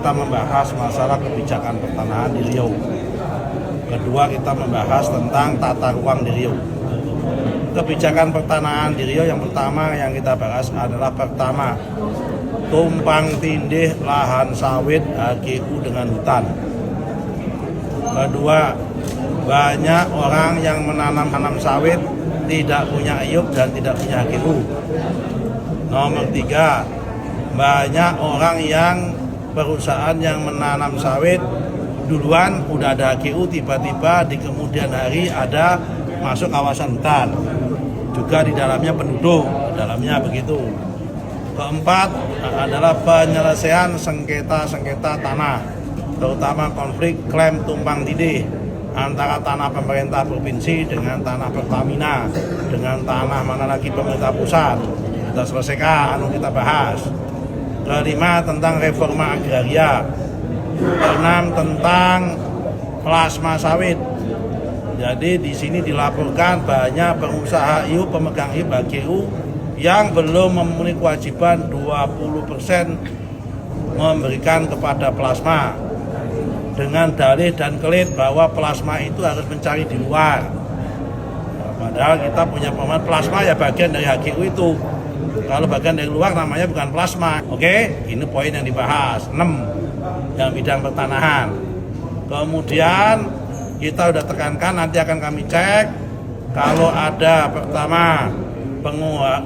kita membahas masalah kebijakan pertanahan di Riau. Kedua, kita membahas tentang tata ruang di Riau. Kebijakan pertanahan di Riau yang pertama yang kita bahas adalah pertama, tumpang tindih lahan sawit HGU dengan hutan. Kedua, banyak orang yang menanam sawit tidak punya IUP dan tidak punya HGU. Nomor tiga, banyak orang yang perusahaan yang menanam sawit duluan udah ada HGU, tiba-tiba di kemudian hari ada masuk kawasan hutan, juga di dalamnya penduduk, di dalamnya begitu. Keempat adalah penyelesaian sengketa tanah, terutama konflik klaim tumpang tindih antara tanah pemerintah provinsi dengan tanah Pertamina, dengan tanah mana lagi pemerintah pusat. Kita selesaikan, kita bahas. Kelima, tentang reforma agraria. Keenam, tentang plasma sawit. Jadi di sini dilaporkan banyak pengusaha IUP, pemegang IUP HGU yang belum memenuhi kewajiban 20% memberikan kepada plasma dengan dalih dan klaim bahwa plasma itu harus mencari di luar. Padahal kita punya pemahaman plasma ya bagian dari HGU itu. Kalau bagian dari luar namanya bukan plasma. Oke, ini poin yang dibahas. 6 yang bidang pertanahan. Kemudian kita sudah tekankan, nanti akan kami cek kalau ada pertama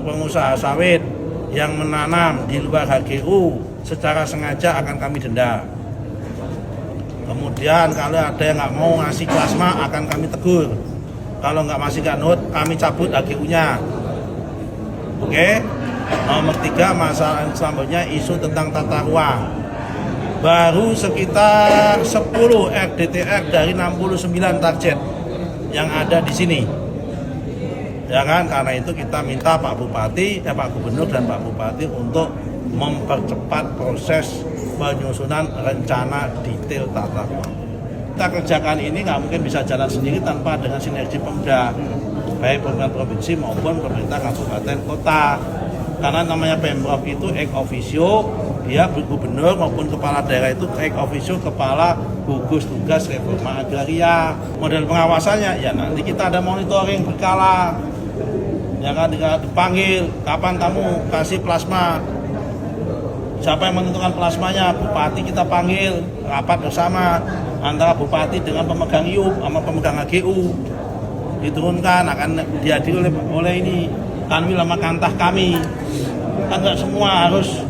pengusaha sawit yang menanam di luar HGU secara sengaja akan kami denda. Kemudian kalau ada yang nggak mau ngasih plasma akan kami tegur. Kalau nggak masih nggak nurut, kami cabut HGU-nya. Oke. Nomor 3, masalah selanjutnya isu tentang tata ruang. Baru sekitar 10 RDTR dari 69 target yang ada di sini. Ya kan, karena itu kita minta Pak Bupati, Pak Gubernur dan Pak Bupati untuk mempercepat proses penyusunan rencana detail tata ruang. Kita kerjakan ini nggak mungkin bisa jalan sendiri tanpa dengan sinergi Pemda, baik pemerintah provinsi maupun pemerintah kabupaten kota. Karena namanya Pemprov itu ex officio, dia gubernur maupun kepala daerah itu ex officio kepala gugus tugas reforma agraria. Model pengawasannya ya nanti kita ada monitoring berkala. Ya kan, dipanggil, kapan kamu kasih plasma? Siapa yang menentukan plasmanya? Bupati kita panggil, rapat bersama antara bupati dengan pemegang IUP sama pemegang HGU. Diturunkan, akan dihadiri oleh ini Kanwil sama Kantah kami. Kan nggak semua harus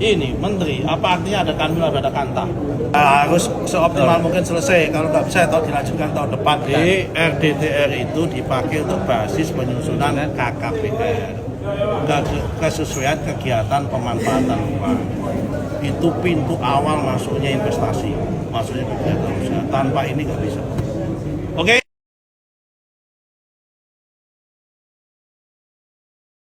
ini menteri. Apa artinya ada Kanwil ada Kantah? Harus seoptimal mungkin selesai. Kalau nggak bisa atau dilanjutkan tahun depan. Di RDTR itu dipakai untuk basis penyusunan KKPR, kesesuaian kegiatan pemanfaatan ruang. Itu pintu awal masuknya investasi, masuknya kegiatan usaha. Tanpa ini nggak bisa.